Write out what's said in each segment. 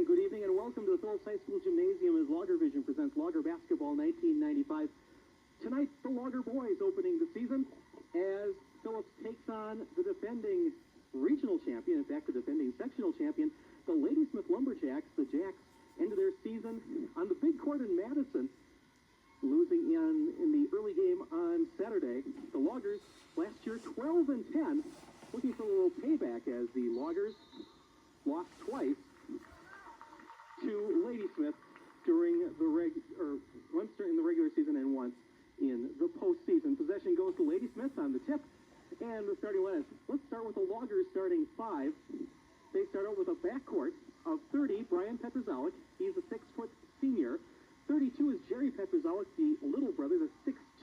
And good evening and welcome to the Phillips High School Gymnasium as Logger Vision presents Logger Basketball 1995. Tonight, the Logger boys opening the season as Phillips takes on the defending regional champion, in fact, the defending sectional champion, the Ladysmith Lumberjacks. The Jacks ended their season on the big court in Madison, losing in the early game on Saturday. The Loggers last year 12-10, looking for a little payback as the Loggers lost twice to Ladysmith once during the regular season and once in the postseason. Possession goes to Ladysmith on the tip, and the starting lineup. Let's start with the Loggers starting five. They start out with a backcourt of 30, Brian Petrozellik. He's a 6-foot senior. 32 is Jerry Petrozellik, the little brother, the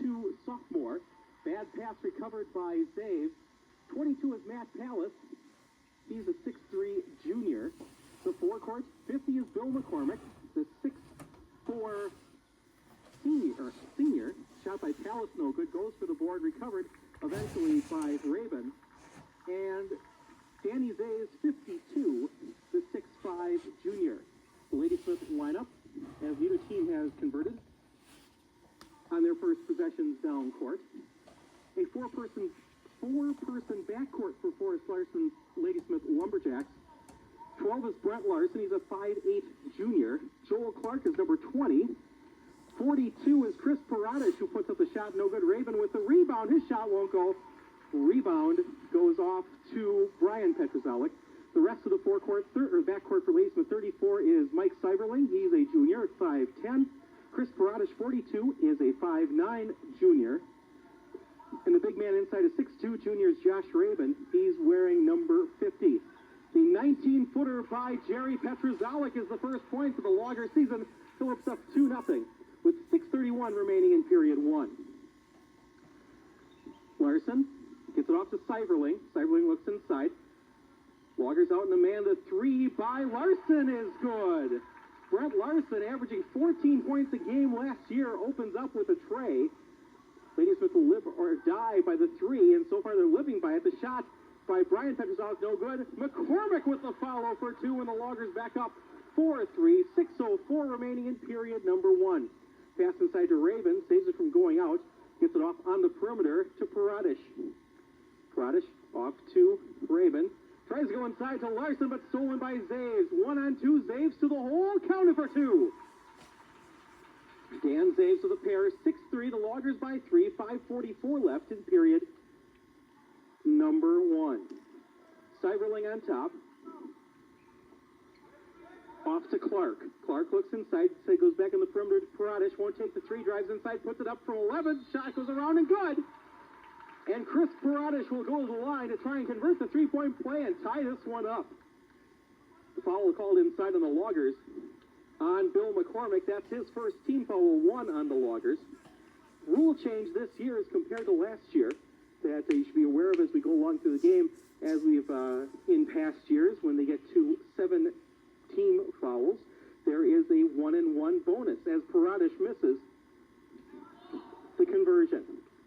6'2 sophomore. Bad pass recovered by Zave. 22 is Matt Pallas. He's a 6'3 junior. The forecourt, 50 is Bill McCormick, the 6'4 senior. Shot by Pallas, no good. Goes for the board, recovered eventually by Raven. And Danny Zay is 52, the 6'5 junior. The Ladysmith lineup, as neither team has converted on their first possessions down court. A four-person backcourt for Forrest Larson's Ladysmith Lumberjacks. 12 is Brent Larson. He's a 5'8 junior. Joel Clark is number 20. 42 is Chris Paradish, who puts up a shot, no good. Raven with the rebound. His shot won't go. Rebound goes off to Brian Petrozellik. The rest of the backcourt for Ladysmith, 34 is Mike Seiberling. He's a junior at 5'10. Chris Paradish, 42, is a 5'9 junior. And the big man inside is 6'2 junior is Josh Raven. He's wearing number 50. The 19-footer by Jerry Petrozellik is the first point for the Logger season. Phillips up 2-0 with 6:31 remaining in period one. Larson gets it off to Seiberling. Seiberling looks inside. Loggers out in the man. The three by Larson is good. Brent Larson, averaging 14 points a game last year, opens up with a tray. Ladysmith will live or die by the three, and so far they're living by it. The shot by Brian Petrozellik, no good. McCormick with the follow for two, and the Loggers back up 4-3. 6:04 remaining in period number one. Pass inside to Raven, saves it from going out. Gets it off on the perimeter to Paradish. Paradish off to Raven. Tries to go inside to Larson, but stolen by Zaves. 1-on-2, Zaves to the hole, counted for two. Dan Zaves with a pair, 6'3", the Loggers by 3, 5:44 left in period number one. Seiberling on top. Off to Clark. Clark looks inside, goes back in the perimeter to Paradish, won't take the three, drives inside, puts it up from 11, shot goes around and good. And Chris Paradish will go to the line to try and convert the three-point play and tie this one up. The foul called inside on the Loggers on Bill McCormick. That's his first team foul, 1 on the Loggers. Rule change this year as compared to last year that you should be aware of as we go along through the game, as we've in past years when they get to 7 team fouls. There is a 1-and-1 bonus as Paradish misses the conversion.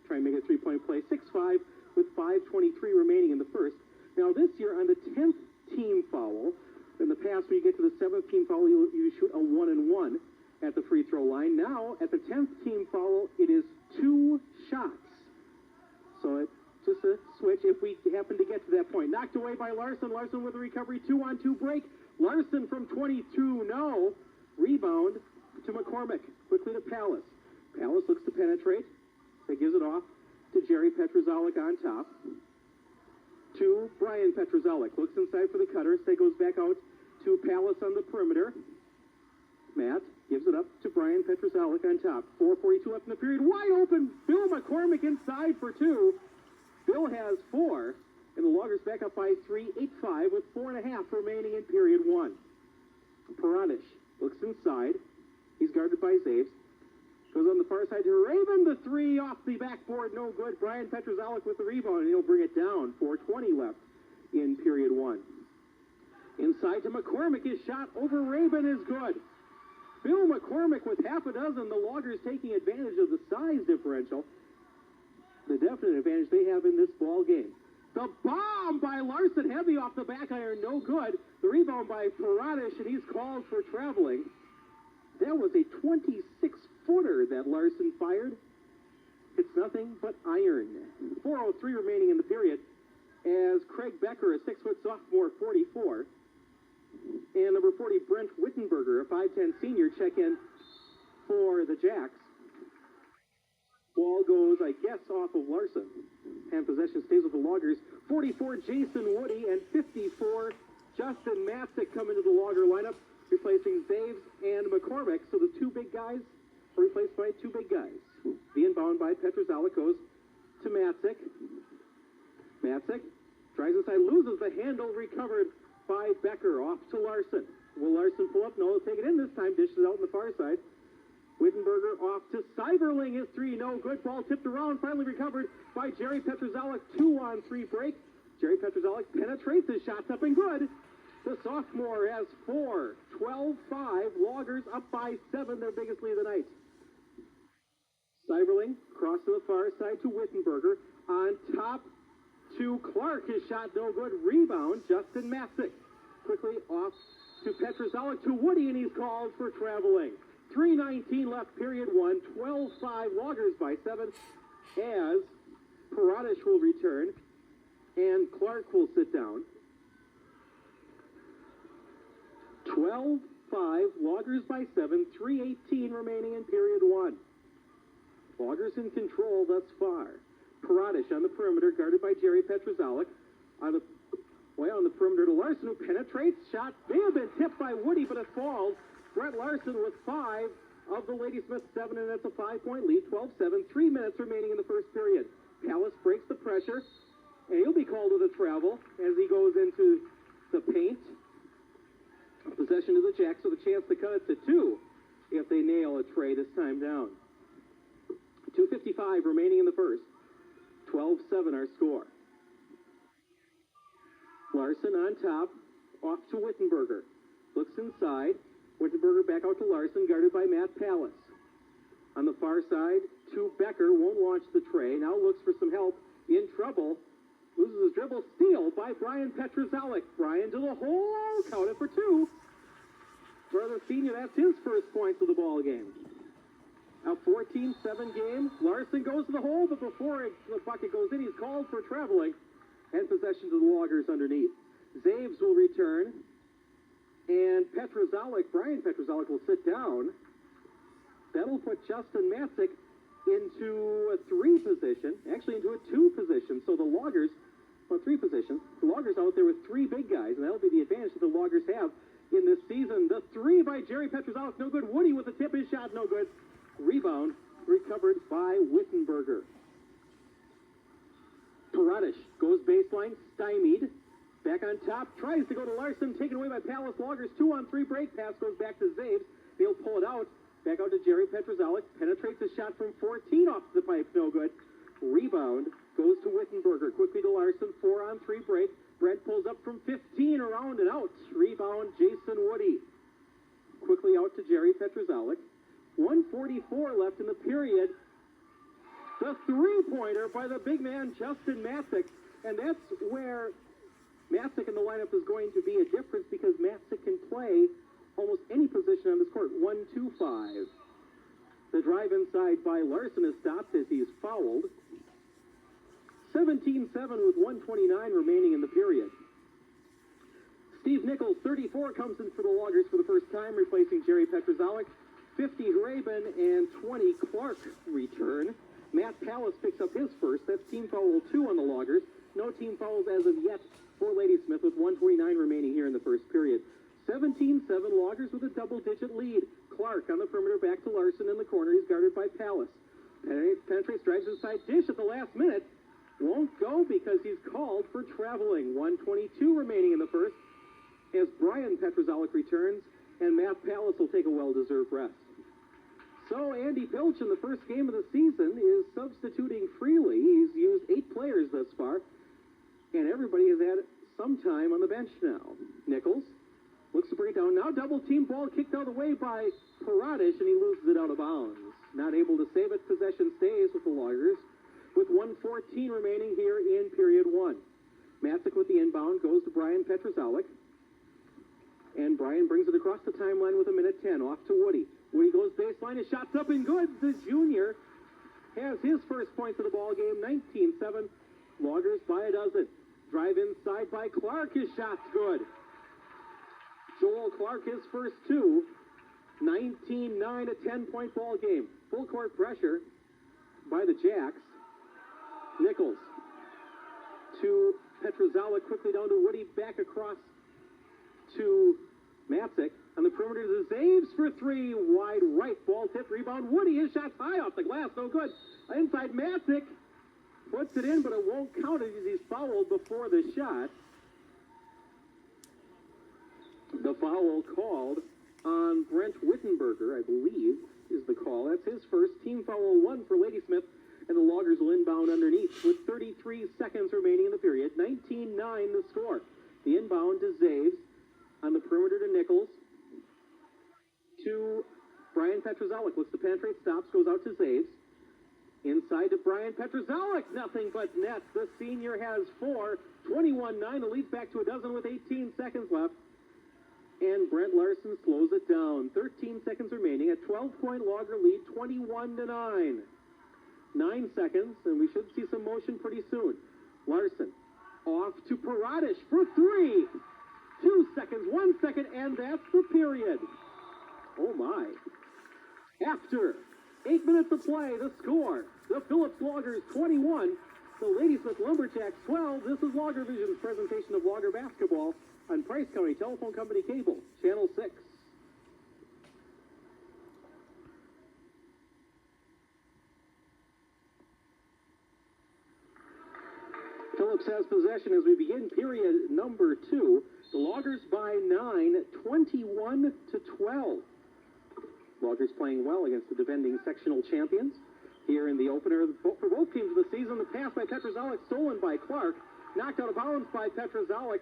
Try and make it a three-point play. 6-5 with 5:23 remaining in the first. Now this year on the 10th team foul, in the past when you get to the 7th team foul, you shoot a 1-and-1 at the free throw line. Now at the 10th team foul, it is 2 shots. So it's just a switch if we happen to get to that point. Knocked away by Larson. Larson with a recovery, 2-on-2 break. Larson from 22, no. Rebound to McCormick. Quickly to Pallas. Pallas looks to penetrate. He gives it off to Jerry Petrozellik on top. To Brian Petrozellik. Looks inside for the cutter. Say goes back out to Pallas on the perimeter. Matt gives it up to Brian Petrozellik on top. 4:42 left in the period. Wide open. Bill McCormick inside for two. Bill has 4. And the Loggers back up by 3, 8-5 with 4.5 remaining in period one. Paradish looks inside. He's guarded by Zaves. Goes on the far side to Raven. The three off the backboard, no good. Brian Petrozellik with the rebound, and he'll bring it down. 4:20 left in period one. Inside to McCormick. His shot over Raven is good. Bill McCormick with half a dozen. The Loggers taking advantage of the size differential. The definite advantage they have in this ball game. The bomb by Larson, heavy off the back iron, no good. The rebound by Paradish, and he's called for traveling. That was a 26-footer that Larson fired. It's nothing but iron. 4:03 remaining in the period as Craig Becker, a 6-foot sophomore, 44, and number 40, Brent Wittenberger, a 5'10 senior, check in for the Jacks. Ball goes, I guess, off of Larson. And possession stays with the Loggers. 44, Jason Woody, and 54, Justin Matzik come into the Logger lineup, replacing Zaves and McCormick. So the two big guys are replaced by two big guys. The inbound by Petrozalik goes to Matzik. Matzik tries inside, loses the handle, recovered by Becker. Off to Larson. Will Larson pull up? No, he'll take it in this time. Dishes it out on the far side. Wittenberger off to Seiberling. His three, no good. Ball tipped around, finally recovered by Jerry Petrozalik. 2-on-3 break. Jerry Petrozalik penetrates his shots up and good. The sophomore has 4. 12-5. Loggers up by 7, their biggest lead of the night. Seiberling cross to the far side to Wittenberger. On top to Clark. His shot no good. Rebound, Justin Matzik. Quickly off to Petrozalik to Woody, and he's called for traveling. 3:19 left, period 1. 12-5, Loggers by 7, as Paradish will return, and Clark will sit down. 12-5, Loggers by 7, 3:18 remaining in period 1. Loggers in control thus far. Paradish on the perimeter, guarded by Jerry Petrozalik. On the perimeter to Larson, who penetrates. Shot may have been tipped by Woody, but it falls. Brett Larson with 5 of the Ladysmith 7, and that's a 5-point lead. 12-7, 3 minutes remaining in the first period. Pallas breaks the pressure, and he'll be called with a travel as he goes into the paint. Possession to the Jacks with a chance to cut it to 2 if they nail a tray this time down. 2:55 remaining in the first. 12-7 our score. Larson on top, off to Wittenberger. Looks inside. Wittenberger back out to Larson, guarded by Matt Pallas. On the far side, to Becker, won't launch the tray. Now looks for some help. In trouble. Loses his dribble. Steal by Brian Petrozalik. Brian to the hole. Counted for 2. For the senior, that's his first points of the ball game. A 14-7 game. Larson goes to the hole, but before the bucket goes in, he's called for traveling. And possession to the Loggers underneath. Zaves will return. And Brian Petrozalik will sit down. That'll put Justin Matzik into a 3 position, actually into a 2 position. So the Loggers, 3 positions. The Loggers out there with 3 big guys, and that'll be the advantage that the Loggers have in this season. The 3 by Jerry Petrozalik, no good. Woody with the tip, his shot, no good. Rebound recovered by Wittenberger. Paradish goes baseline, stymied. Back on top, tries to go to Larson, taken away by Pallas. Loggers 2-on-3 break. Pass goes back to Zaves. They'll pull it out. Back out to Jerry Petrozalik. Penetrates a shot from 14 off the pipe, no good. Rebound goes to Wittenberger. Quickly to Larson, 4-on-3 break. Brent pulls up from 15, around and out. Rebound, Jason Woody. Quickly out to Jerry Petrozalik. 1:44 left in the period. The 3-pointer by the big man, Justin Matzik. And that's where Matzik in the lineup is going to be a difference, because Matzik can play almost any position on this court. 1-2-5. The drive inside by Larson is stopped as he's fouled. 17-7 with 1:29 remaining in the period. Steve Nichols, 34, comes in for the Loggers for the first time, replacing Jerry Petrozalik. 50 Rabin and 20 Clark return. Matt Pallas picks up his first. That's team foul 2 on the Loggers. No team fouls as of yet for Ladysmith, with 1:29 remaining here in the first period. 17-7, Loggers with a double-digit lead. Clark on the perimeter, back to Larson in the corner. He's guarded by Pallas. Penetrates, drives inside, dish at the last minute. Won't go because he's called for traveling. 1:22 remaining in the first, as Brian Petrozalik returns, and Matt Pallas will take a well-deserved rest. So Andy Pilch in the first game of the season is substituting freely. He's used 8 players thus far, and everybody has had some time on the bench now. Nichols looks to bring it down. Now double-team ball kicked out of the way by Paradish, and he loses it out of bounds. Not able to save it. Possession stays with the Loggers, with 1:14 remaining here in period 1. Matzik with the inbound, goes to Brian Petrozalik. And Brian brings it across the timeline with a minute 10, off to Woody. Woody goes baseline, his shot's up and good. The junior has his first points of the ball game, 19-7. Loggers by a dozen. Drive inside by Clark, his shot's good. Joel Clark, his first two. 19-9, a 10-point ball game. Full court pressure by the Jacks. Nichols to Petrozalik, quickly down to Woody, back across to Matzik. On the perimeter to Zaves for three, wide right, ball tip, rebound. Woody, his shot's high off the glass, no good. Inside Matzik, puts it in, but it won't count as he's fouled before the shot. The foul called on Brent Wittenberger, I believe, is the call. That's his first. Team foul 1 for Ladysmith, and the Loggers will inbound underneath with 33 seconds remaining in the period. 19-9 the score. The inbound to Zaves. On the perimeter to Nichols. To Brian Petrozalik. Looks to penetrate, stops, goes out to Zaves. Inside to Brian Petrozalik. Nothing but net. The senior has 4. 21-9. The lead's back to a dozen with 18 seconds left. And Brent Larson slows it down. 13 seconds remaining. A 12-point Logger lead, 21-9. 9 seconds, and we should see some motion pretty soon. Larson off to Paradish for three. 2 seconds, 1 second, and that's the period. Oh, my. After 8 minutes of play, the score. The Phillips Loggers 21. The Ladysmith Lumberjacks 12. This is Logger Vision's presentation of Logger basketball on Price County Telephone Company Cable, Channel 6. Phillips has possession as we begin period number 2. The Loggers by 9, 21-12. Loggers playing well against the defending sectional champions. Here in the opener for both teams of the season, the pass by Petrozalik stolen by Clark. Knocked out of bounds by Petrozalik.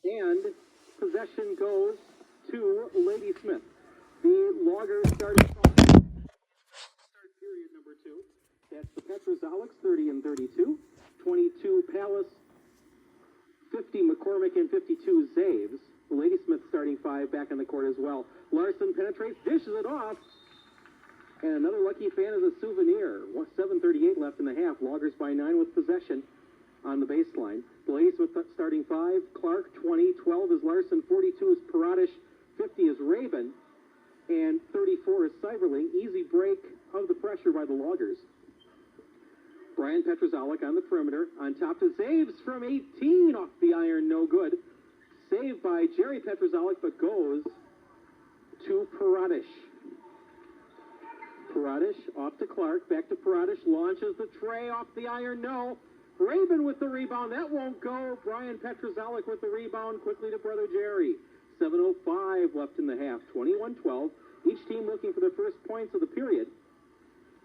And possession goes to Ladysmith. The Loggers start period number 2. That's the Petrozaliks, 30 and 32. 22 Palace, 50 McCormick, and 52 Zaves. The Ladysmith starting 5 back in the court as well. Larson penetrates, dishes it off. And another lucky fan is a souvenir. 7:38 left in the half. Loggers by 9 with possession on the baseline. The Ladysmith starting 5. Clark, 20. 12 is Larson. 42 is Paradish. 50 is Rabin. And 34 is Cyberling. Easy break of the pressure by the Loggers. Brian Petrozalik on the perimeter. On top to Zaves from 18. Off the iron, no good. Saved by Jerry Petrozalik, but goes to Paradish. Paradish off to Clark. Back to Paradish. Launches the tray off the iron, no. Rabin with the rebound. That won't go. Brian Petrozalik with the rebound. Quickly to brother Jerry. 7:05 left in the half. 21-12. Each team looking for their first points of the period.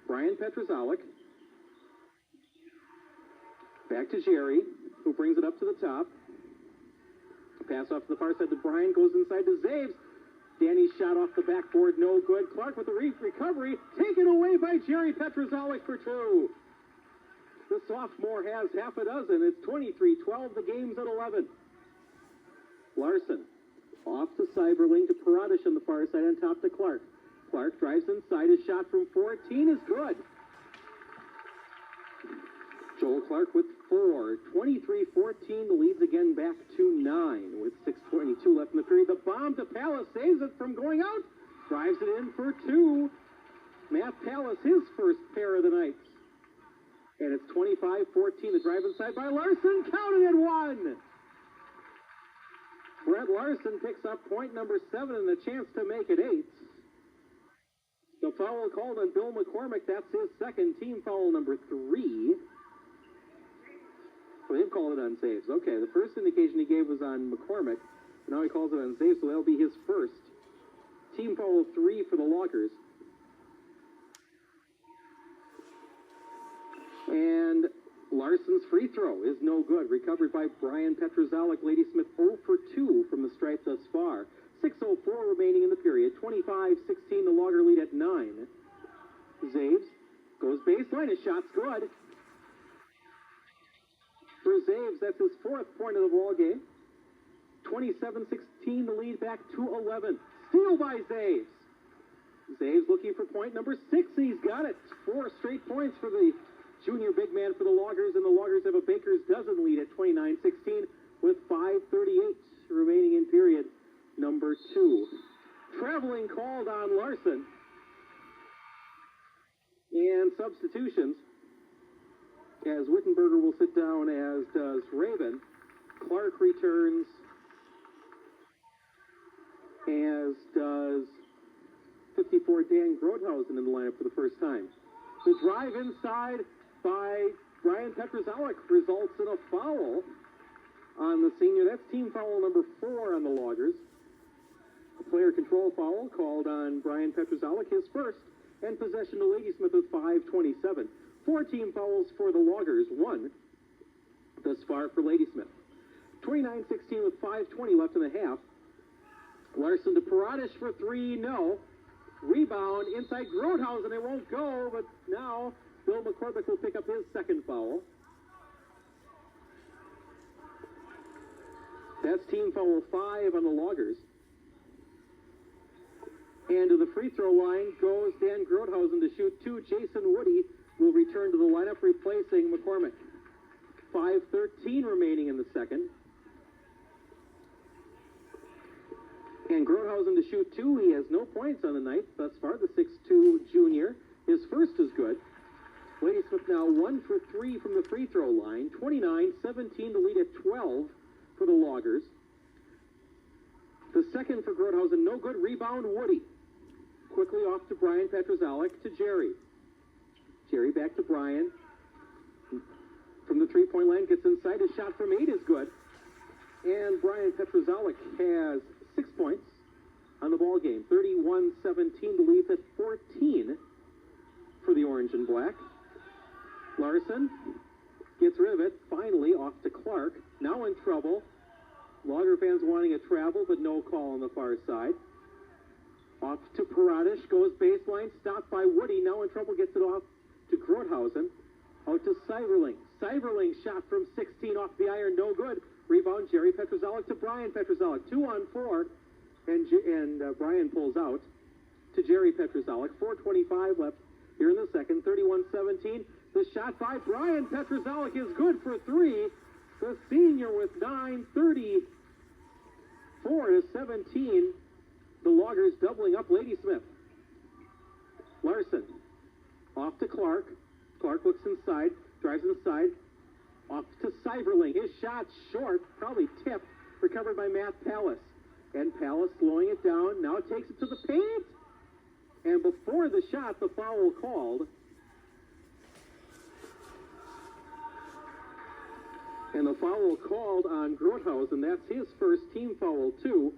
Brian Petrozalik. Back to Jerry, who brings it up to the top. Pass off to the far side to Brian, goes inside to Zaves. Danny's shot off the backboard, no good. Clark with the recovery, taken away by Jerry Petrozalik for 2. The sophomore has half a dozen. It's 23-12. The game's at 11. Larson off to Cyberling to Paradish on the far side, on top to Clark. Clark drives inside. His shot from 14 is good. Joel Clark with 4. 23-14. The lead's again back to 9 with 6:22 left in the period. The bomb to Palace saves it from going out. Drives it in for 2. Matt Palace, his first pair of the night. And it's 25-14. The drive inside by Larson. Counted at 1. Brent Larson picks up point number 7 and a chance to make it 8. The foul called on Bill McCormick. That's his second. Team foul number 3. Well, they've called it on Zaves. Okay, the first indication he gave was on McCormick. Now he calls it on Zaves, so that'll be his first. Team foul 3 for the Loggers. And Larson's free throw is no good. Recovered by Brian Petrozalik. Ladysmith 0 for 2 from the stripe thus far. 6:04 remaining in the period. 25-16, the Logger lead at 9. Zaves goes baseline. His shot's good. for Zaves. That's his 4th point of the ball game. 27-16, the lead back to 11. Steal by Zaves. Zaves looking for point number 6. He's got it. 4 straight points for the junior big man for the Loggers, and the Loggers have a baker's dozen lead at 29-16 with 5:38 remaining in period number 2. Traveling called on Larson. And substitutions, as Wittenberger will sit down, as does Raven. Clark returns, as does 54 Dan Grodhausen in the lineup for the first time. The drive inside by Brian Petrozalek results in a foul on the senior. That's team foul number 4 on the Loggers. A player control foul called on Brian Petrozalek, his first, and possession to Ladysmith with 5:27. 4 team fouls for the Loggers, 1 thus far for Ladysmith. 29-16 with 5:20 left in the half. Larson to Paradish for 3, no. Rebound inside Grodhausen, it won't go, but now Bill McCormick will pick up his 2nd foul. That's team foul 5 on the Loggers. And to the free throw line goes Dan Grodhausen to shoot 2. Jason Woody will return to the lineup, replacing McCormick. 5:13 remaining in the second. And Grodhausen to shoot 2. He has no points on the night thus far, the 6'2 junior. His first is good. Ladysmith now 1 for 3 from the free throw line. 29-17 to lead at 12 for the Loggers. The second for Grodhausen, no good. Rebound, Woody. Quickly off to Brian Petrozalek to Jerry. Jerry back to Brian. From the 3-point line, gets inside. His shot from 8 is good. And Brian Petrozalek has 6 points on the ball game. 31-17 to lead at 14 for the orange and black. Larson gets rid of it. Finally off to Clark. Now in trouble. Logger fans wanting a travel, but no call on the far side. Off to Paradish, goes baseline, stopped by Woody. Now in trouble, gets it off to Grodhausen. Out to Seiberling. Seiberling shot from 16 off the iron, no good. Rebound, Jerry Petrozalek to Brian Petrozalek. 2-on-4, and Brian pulls out to Jerry Petrozalek. 4:25 left here in the second. 31-17. The shot by Brian Petrozalek is good for 3. The senior with 9:34-17. The Loggers doubling up Ladysmith. Larson off to Clark. Clark looks inside, drives inside. Off to Seiberling. His shot short, probably tipped, recovered by Matt Pallas. And Pallas slowing it down, now takes it to the paint. And before the shot, the foul called. And the foul called on Grodhausen. That's his first team foul, too,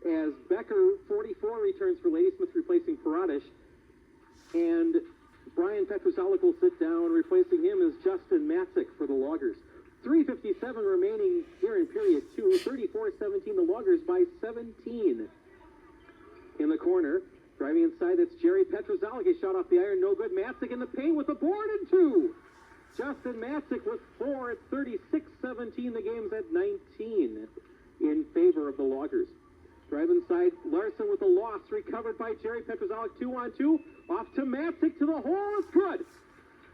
as Becker, 44, returns for Ladysmith, replacing Paradish. And Brian Petrozalek will sit down. Replacing him is Justin Matzik for the Loggers. 3:57 remaining here in period 2. 34-17, the Loggers by 17. In the corner, driving inside, that's Jerry Petrozalek. He shot off the iron, no good. Matzik in the paint with a board and 2. Justin Matzik with 4 at 36-17. The game's at 19 in favor of the Loggers. Drive inside, Larson with a loss, recovered by Jerry Petrozalek. 2-on-2, off to Matzik to the hole, it's good.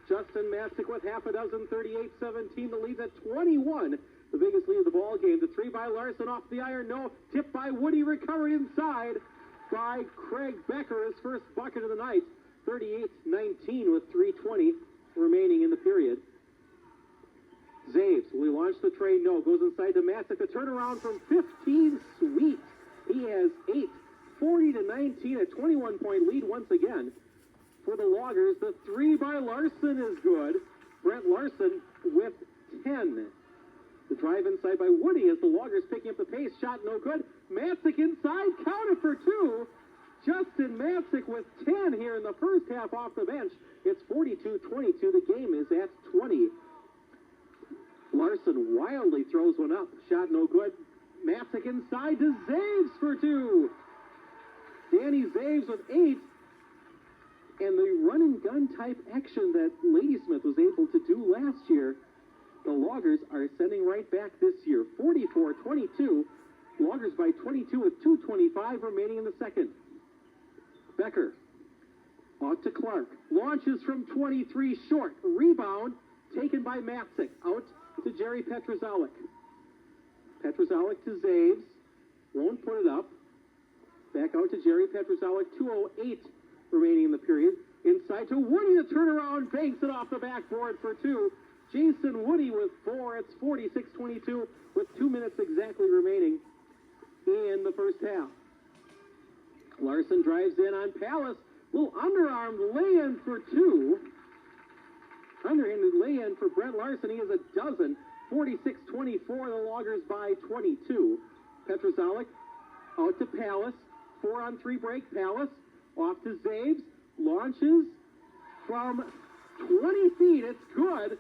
Justin Matzik with half a dozen, 38-17, the lead at 21. The biggest lead of the ball game. The 3 by Larson off the iron, no. Tipped by Woody, recovered inside by Craig Becker, his first bucket of the night. 38-19 with 3:20 remaining in the period. Zaves, will he launch the tray? No. Goes inside to Matzik. The turnaround from 15, sweet. He has 8. 40-19, a 21-point lead once again for the Loggers. The 3 by Larson is good. Brent Larson with 10. The drive inside by Woody as the Loggers picking up the pace. Shot no good. Matzik inside, counted for 2. Justin Matzik with 10 here in the first half off the bench. It's 42-22. The game is at 20. Larson wildly throws one up. Shot no good. Matzik inside to Zaves for 2. Danny Zaves with 8. And the run-and-gun type action that Ladysmith was able to do last year The Loggers are sending right back this year, 44-22. Loggers by 22 with 2:25 remaining in the second. Becker out to Clark. Launches from 23 short. Rebound taken by Matzik. Out to Jerry Petrozalik. Petrozalik to Zaves. Won't put it up. Back out to Jerry Petrozalik. 2:08 remaining in the period. Inside to Woody. The turnaround banks it off the backboard for two. Jason Woody with 4. It's 46-22 with 2 minutes exactly remaining in the first half. Larson drives in on Palace. Little underarmed lay-in for two. Underhanded lay-in for Brent Larson. He has a dozen. 46-24. The Loggers by 22. Petrozalik out to Palace. 4-on-3 break. Palace off to Zaves. Launches from 20 feet. It's good.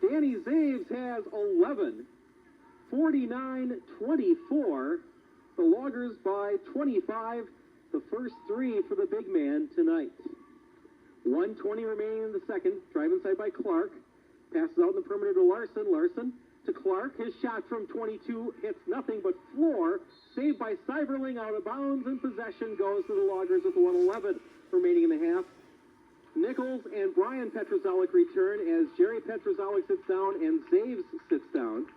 Danny Zaves has 11. 49-24. The Loggers by 25. The first three for the big man tonight. 1:20 remaining in the second. Drive inside by Clark. Passes out in the perimeter to Larson. Larson to Clark. His shot from 22 hits nothing but floor. Saved by Seiberling, out of bounds, and possession goes to the Loggers with 1:11 remaining in the half. Nichols and Brian Petrozalik return as Jerry Petrozalik sits down and Zaves sits down.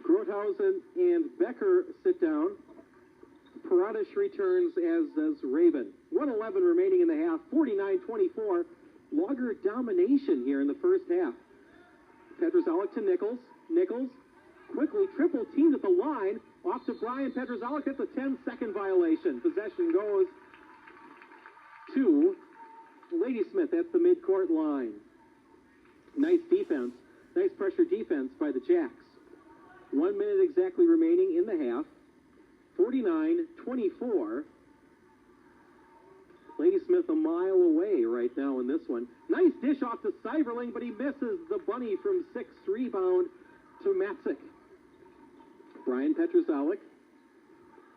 Grothausen and Becker sit down. Paradish returns, as does Raven. 1:11 remaining in the half. 49-24. Logger domination here in the first half. Petrozalik to Nichols. Nichols quickly triple teamed at the line. Off to Brian Petrozalik. That's a 10-second violation. Possession goes to Ladysmith at the midcourt line. Nice defense. Nice pressure defense by the Jacks. 1 minute exactly remaining in the half. 49-24. Ladysmith a mile away right now in this one. Nice dish off to Seiberling, but he misses the bunny from 6. Rebound to Matzik. Brian Petrozalik.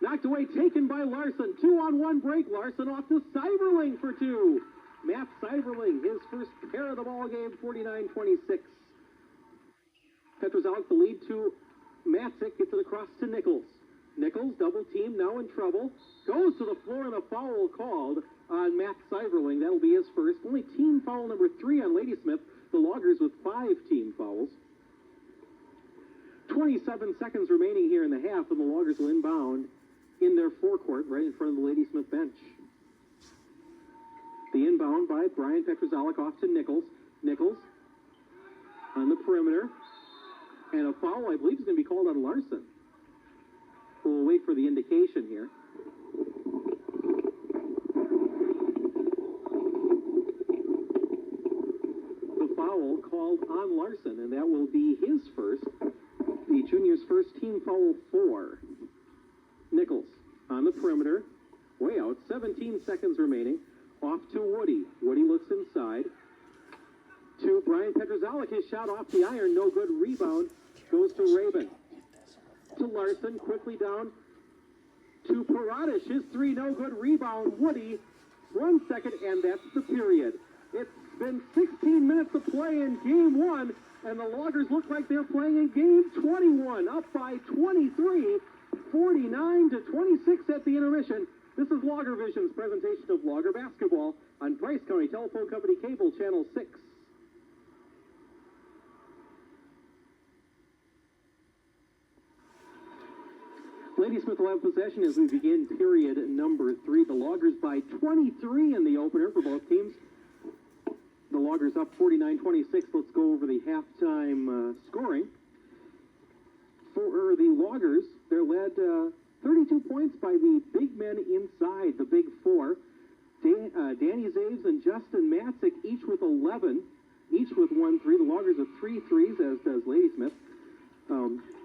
Knocked away, taken by Larson. 2-on-1 break. Larson off to Seiberling for two. Matt Seiberling, his first pair of the ball game, 49-26. Petrozalik the lead to Matzik, gets it across to Nichols. Nichols, double team, now in trouble. Goes to the floor and a foul called on Matt Seiberling. That'll be his first. Only team foul number 3 on Ladysmith. The Loggers with 5 team fouls. 27 seconds remaining here in the half, and the Loggers will inbound in their forecourt right in front of the Ladysmith bench. The inbound by Brian Petrozalik off to Nichols. Nichols on the perimeter. And a foul, I believe, is going to be called on Larson. We'll wait for the indication here. The foul called on Larson, and that will be his first. The junior's first team foul 4. Nichols on the perimeter. Way out. 17 seconds remaining. Off to Woody. Woody looks inside. To Brian Petrozalik. His shot off the iron. No good. Rebound goes to Raven. To Larson. Quickly down to Paradish. His 3 no good. Rebound. Woody. 1 second, and that's the period. It's been 16 minutes of play in game 1, and the Loggers look like they're playing in game 21. Up by 23. 49-26 at the intermission. This is Logger Vision's presentation of Logger basketball on Price County Telephone Company Cable Channel 6. Ladysmith will have possession as we begin period number 3. The Loggers by 23 in the opener for both teams. The Loggers up 49-26. Let's go over the halftime scoring. For the Loggers, they're led 32 points by the big men inside, the big 4. Danny Zaves and Justin Matzik, each with 11, each with 1 3. The Loggers with 3 threes, as does Ladysmith.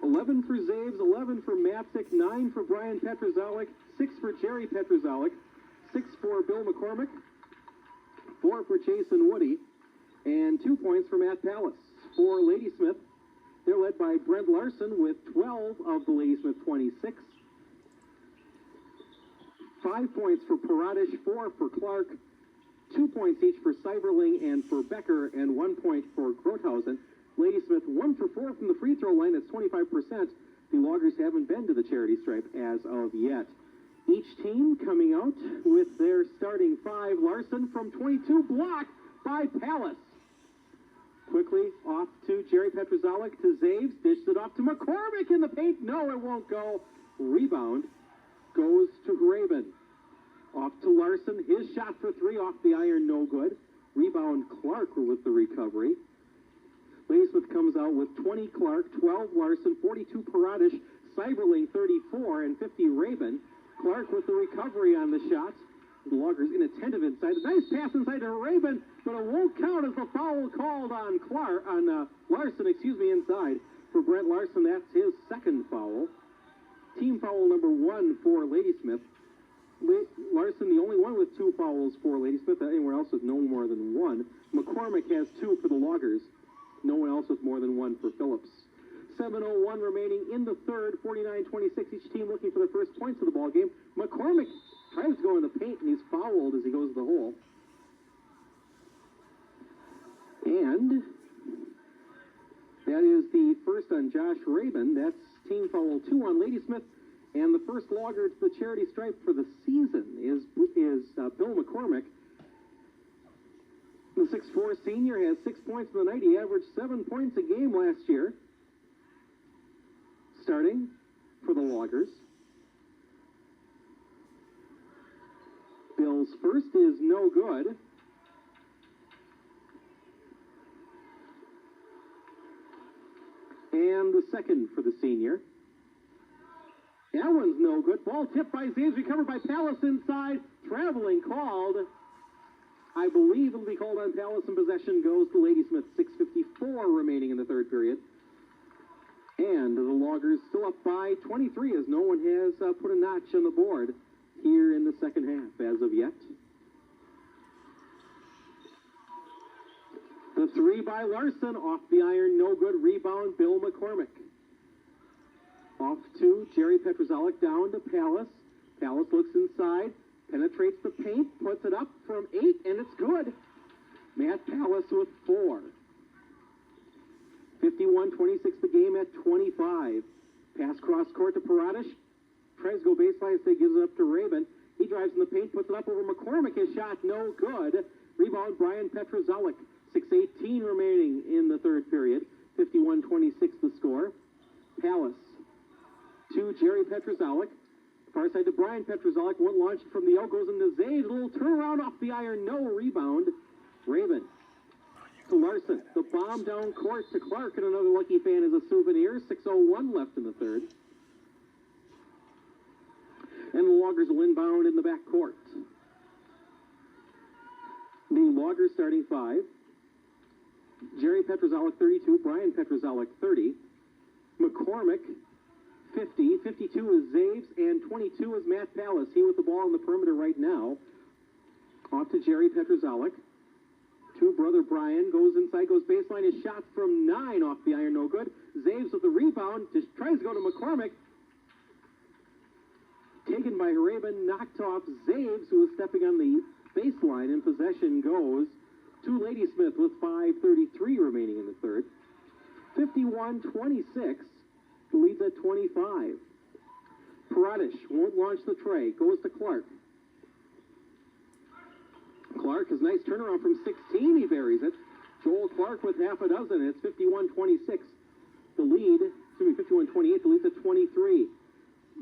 11 for Zaves, 11 for Matzik, 9 for Brian Petrozalik, 6 for Jerry Petrozalik, 6 for Bill McCormick, 4 for Jason Woody, and 2 points for Matt Pallas. For Ladysmith, they're led by Brent Larson with 12 of the Ladysmith 26. 5 points for Paradish, 4 for Clark, 2 points each for Seiberling and for Becker, and 1 point for Grothausen. Ladysmith 1 for 4 from the free throw line. That's 25%. The Loggers haven't been to the charity stripe as of yet. Each team coming out with their starting five. Larson from 22, blocked by Pallas. Quickly off to Jerry Petrozellik to Zaves, dished it off to McCormick in the paint. No, it won't go. Rebound goes to Graben. Off to Larson, his shot for three off the iron, no good. Rebound Clark with the recovery. Ladysmith comes out with 20 Clark, 12 Larson, 42 Paradish, Cyberling 34, and 50 Raven. Clark with the recovery on the shot. The Loggers inattentive inside. A nice pass inside to Raven, but it won't count as the foul called on Larson, inside. For Brent Larson, that's his second foul. Team foul number 1 for Ladysmith. Larson, the only one with 2 fouls for Ladysmith. Anywhere else with no more than 1. McCormick has 2 for the Loggers. No one else with more than 1 for Phillips. 7:01 remaining in the third. 49-26. Each team looking for their first points of the ball game. McCormick tries to go in the paint, and he's fouled as he goes to the hole. And that is the first on Josh Raven. That's team foul 2 on Ladysmith. And the first Logger to the charity stripe for the season is Bill McCormick. The 6'4" senior has 6 points in the night. He averaged 7 points a game last year. Starting for the Loggers. Bill's first is no good. And the second for the senior. That one's no good. Ball tipped by Zaves, recovered by Pallas inside. Traveling called. I believe it'll be called on Pallas, and possession goes to Ladysmith. 6:54 remaining in the third period. And the Loggers still up by 23 as no one has put a notch on the board here in the second half as of yet. The three by Larson, off the iron, no good. Rebound, Bill McCormick. Off to Jerry Petrozellik, down to Pallas. Pallas looks inside, penetrates the paint, puts it up from 8, and it's good. Matt Pallas with 4. 51-26 the game at 25. Pass cross court to Paradish. Tries to go baseline, instead gives it up to Raven. He drives in the paint, puts it up over McCormick. His shot no good. Rebound Brian Petrozellik. 6:18 remaining in the third period. 51-26 the score. Pallas to Jerry Petrozellik. Far side to Brian Petrozellik. One launch from the L goes into Zaves. A little turnaround off the iron. No rebound. Raven to Larson. The bomb down court to Clark, and another lucky fan is a souvenir. 6:01 left in the third. And the Loggers will inbound in the back court. The Loggers starting 5. Jerry Petrozellik 32, Brian Petrozellik 30. McCormick 50, 52 is Zaves, and 22 is Matt Pallas. He with the ball on the perimeter right now. Off to Jerry Petrozellik. To brother Brian, goes inside, goes baseline. His shot from 9 off the iron, no good. Zaves with the rebound, just tries to go to McCormick. Taken by Raven, knocked off Zaves, who was stepping on the baseline, and possession goes to Ladysmith with 5:33 remaining in the third. 51-26, the lead's at 25. Paradish won't launch the tray, goes to Clark. Clark has a nice turnaround from 16, he buries it. Joel Clark with half a dozen, it's 51-26. The lead, 51-28, the lead's at 23.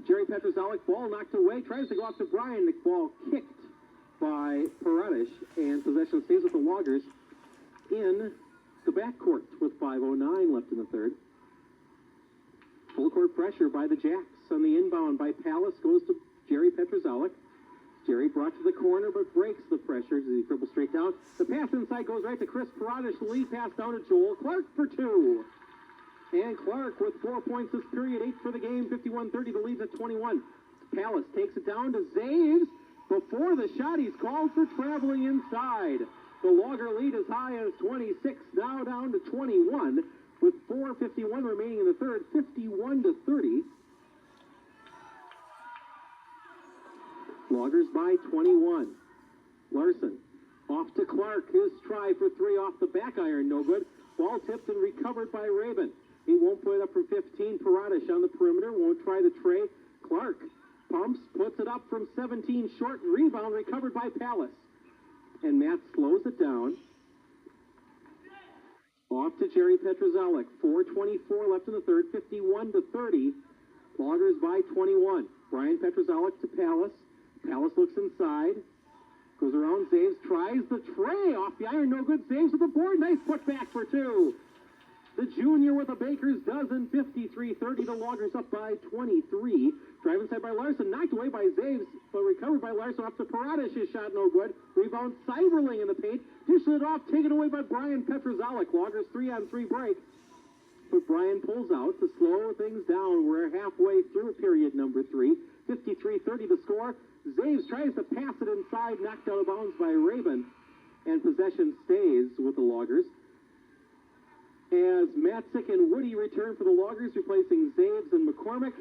Jerry Petrozellik, ball knocked away, tries to go off to Brian, the ball kicked by Paradish, and possession stays with the Loggers in the backcourt with 5:09 left in the third. Full court pressure by the Jacks on the inbound by Pallas, goes to Jerry Petrozellik. Jerry brought to the corner, but breaks the pressure as he dribbles straight down. The pass inside goes right to Chris Paradish. The lead pass down to Joel Clark for 2. And Clark with 4 points this period, 8 for the game, 51-30, the lead's at 21. Pallas takes it down to Zaves. Before the shot, he's called for traveling inside. The Logger lead as high as 26, now down to 21, with 4:51 remaining in the third, 51-30. Loggers by 21. Larson off to Clark. His try for 3 off the back iron, no good. Ball tipped and recovered by Rabin. He won't put it up from 15. Paradish on the perimeter. Won't try the tray. Clark pumps, puts it up from 17. Short rebound recovered by Pallas. And Matt slows it down. Off to Jerry Petrozellik. 4:24 left in the third. 51-30. Loggers by 21. Brian Petrozellik to Pallas. Pallas looks inside. Goes around, Zaves, tries the tray off the iron, no good. Zaves with the board, nice putback for two. The junior with a baker's dozen, 53-30. The Loggers up by 23. Drive inside by Larson, knocked away by Zaves, but recovered by Larson off to Paradish. His shot no good. Rebound Cyberling in the paint. Dishes it off, taken away by Brian Petrozellik. Loggers 3-on-3 break. But Brian pulls out to slow things down. We're halfway through period number 3. 53-30 the score. Zaves tries to pass it inside, knocked out of bounds by Rabin, and possession stays with the Loggers. As Matzik and Woody return for the Loggers, replacing Zaves and McCormick,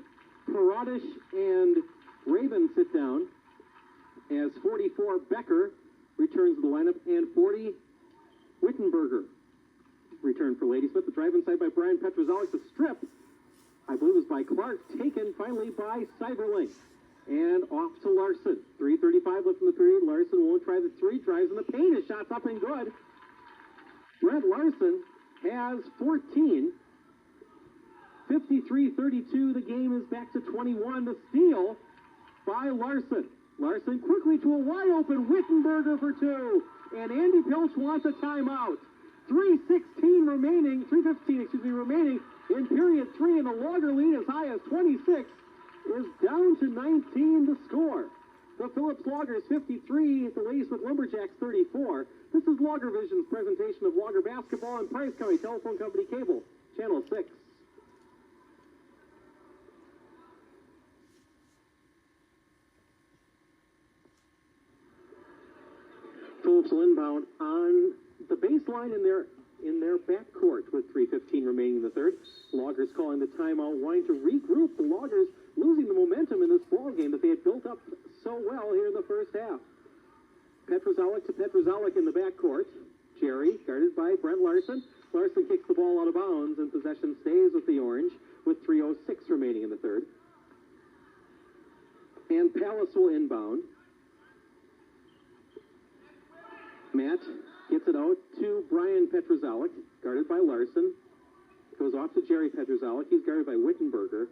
Paradish and Rabin sit down, as 44 Becker returns to the lineup, and 40 Wittenberger return for Ladysmith. The drive inside by Brian Petrozellik, the strip, I believe it was by Clark, taken finally by Cyberling. And off to Larson. 3:35 left in the period. Larson won't try the three. Drives in the paint. His shot's up and good. Brent Larson has 14. 53-32. The game is back to 21. The steal by Larson. Larson quickly to a wide open Wittenberger for two. And Andy Pilch wants a timeout. 3:15 remaining. 3:15, remaining in period 3. And the Logger lead as high as 26. Is down to 19 to score. The Phillips Loggers 53, the Ladysmith Lumberjacks 34. This is Logger Vision's presentation of Logger basketball and Price County Telephone Company Cable, Channel 6. Phillips will inbound on the baseline in their backcourt with 3:15 remaining in the third. Loggers calling the timeout, wanting to regroup. The Loggers losing the momentum in this ball game that they had built up so well here in the first half. Petrozellik to Petrozellik in the backcourt. Jerry, guarded by Brent Larson. Larson kicks the ball out of bounds, and possession stays with the Orange with 3:06 remaining in the third. And Pallas will inbound. Matt gets it out to Brian Petrozellik, guarded by Larson. Goes off to Jerry Petrozellik. He's guarded by Wittenberger.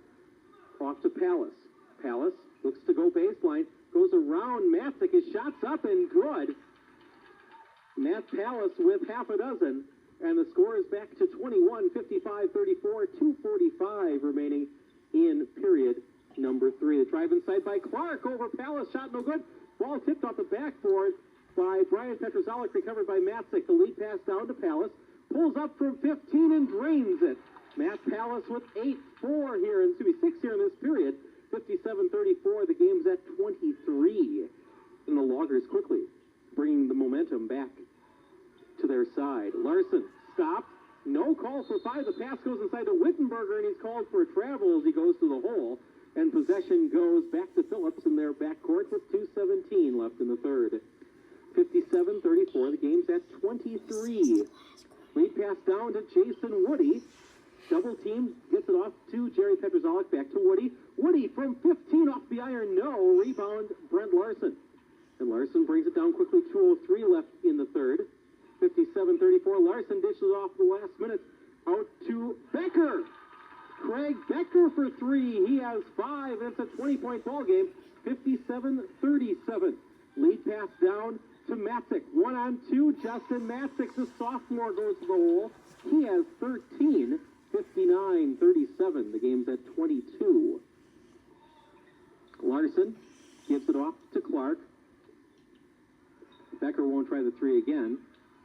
Off to Pallas. Pallas looks to go baseline. Goes around Matzik. His shot's up and good. Matt Pallas with half a dozen. And the score is back to 21, 55-34, 2:45 remaining in period number 3. The drive inside by Clark over Pallas. Shot no good. Ball tipped off the backboard by Brian Petrozellik, recovered by Matzik. The lead pass down to Pallas. Pulls up from 15 and drains it. Matt Pallas with 6 here in this period. 57-34. The game's at 23. And the Loggers quickly bringing the momentum back to their side. Larson stopped. No call for 5. The pass goes inside to Wittenberger, and he's called for a travel as he goes to the hole. And possession goes back to Phillips in their backcourt with 2:17 left in the third. 57-34. The game's at 23. Lead pass down to Jason Woody. Double team, gets it off to Jerry Petrozellik, back to Woody. Woody from 15 off the iron, no. Rebound, Brent Larson. And Larson brings it down quickly, 2:03 left in the third. 57-34, Larson dishes it off the last minute. Out to Becker. Craig Becker for 3. He has 5, and it's a 20-point ball game. 57-37. Lead pass down to Matzik. 1-on-2, Justin Matzik, the sophomore, goes to the hole. He has 13. 59-37. The game's at 22. Larson gives it off to Clark. Becker won't try the 3 again.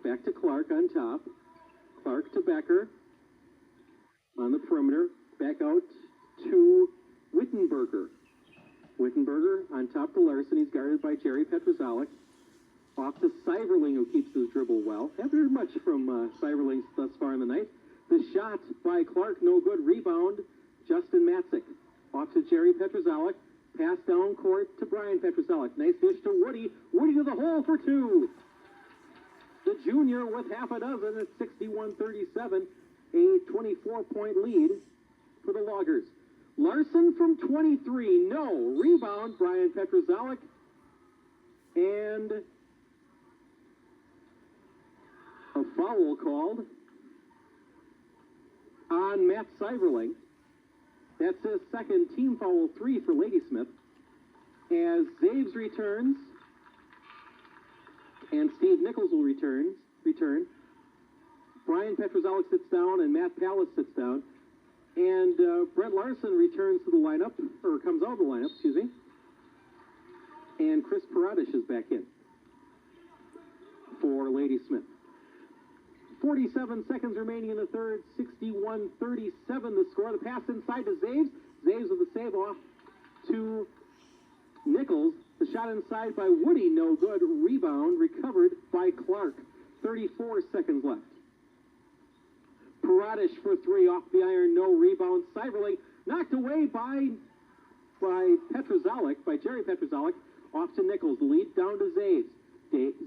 Back to Clark on top. Clark to Becker on the perimeter. Back out to Wittenberger. Wittenberger on top to Larson. He's guarded by Jerry Petrozellik. Off to Cyberling, who keeps his dribble well. Haven't heard much from Cyberling thus far in the night. The shot by Clark, no good. Rebound, Justin Matzik. Off to Jerry Petrozellik. Pass down court to Brian Petrozellik. Nice dish to Woody. Woody to the hole for 2. the junior with half a dozen at 61-37, a 24-point lead for the Loggers. Larson from 23, no. Rebound, Brian Petrozellik. And a foul called on Matt Seiberling. That's his second team foul, 3 for Ladysmith. As Zaves returns, and Steve Nichols will return. Brian Petrozellik sits down, and Matt Pallas sits down. And Brent Larson returns to the lineup, or comes out of the lineup, excuse me. And Chris Paradish is back in for Ladysmith. 47 seconds remaining in the third, 61-37 the score. The pass inside to Zaves. Zaves with the save off to Nichols. The shot inside by Woody, no good. Rebound recovered by Clark. 34 seconds left. Paradish for 3 off the iron, no rebound. Seiberling knocked away by Petrozellik, by Jerry Petrozellik. Off to Nichols. The lead down to Zaves.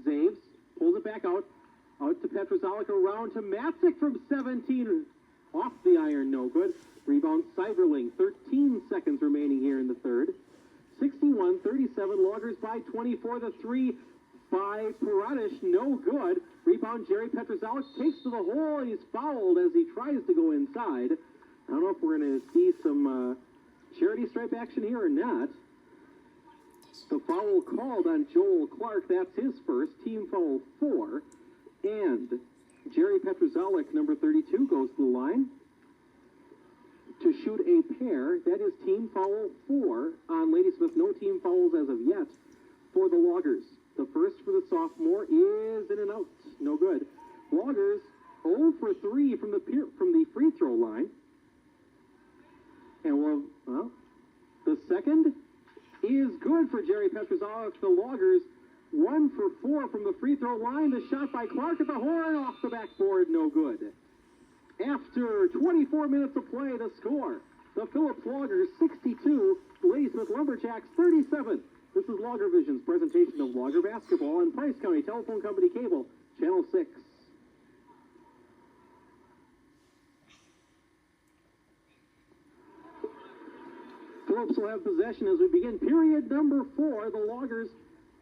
Zaves pulls it back out. Out to Petrozellik, around to Matzik from 17. Off the iron, no good. Rebound Seiberling. 13 seconds remaining here in the third. 61-37, Loggers by 24. The 3 by Paradish, no good. Rebound Jerry Petrozellik takes to the hole. He's fouled as he tries to go inside. I don't know if we're going to see some charity stripe action here or not. The foul called on Joel Clark. That's his first. Team foul 4. And Jerry Petrozellik, number 32, goes to the line to shoot a pair. That is team foul 4 on Ladysmith. No team fouls as of yet for the Loggers. The first for the sophomore is in and out. No good. Loggers 0 for 3 from the free throw line. And the second is good for Jerry Petrozellik. The Loggers 1 for 4 from the free throw line. The shot by Clark at the horn, off the backboard, no good. After 24 minutes of play, the score: the Phillips Loggers 62, Ladysmith Lumberjacks 37. This is Logger Vision's presentation of Logger basketball on Price County Telephone Company Cable, Channel 6. Phillips will have possession as we begin period number 4. The Loggers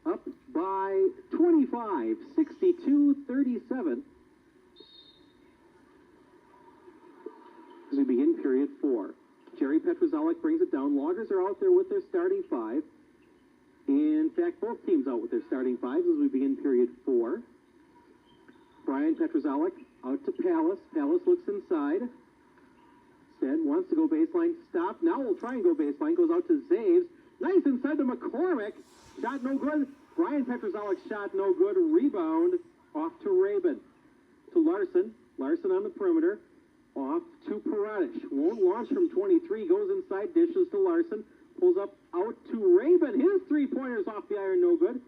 up by 25, 62-37. As we begin period 4. Jerry Petrozellik brings it down. Loggers are out there with their starting 5. In fact, both teams out with their starting 5s as we begin period 4. Brian Petrozellik out to Pallas. Pallas looks inside. Instead, wants to go baseline. Stop. Now we'll try and go baseline. Goes out to Zaves. Nice inside to McCormick. Shot no good. Brian Petrozellik's shot no good. Rebound off to Rabin. To Larson. Larson on the perimeter. Off to Paradish. Won't launch from 23. Goes inside. Dishes to Larson. Pulls up out to Rabin. His three-pointers off the iron, no good.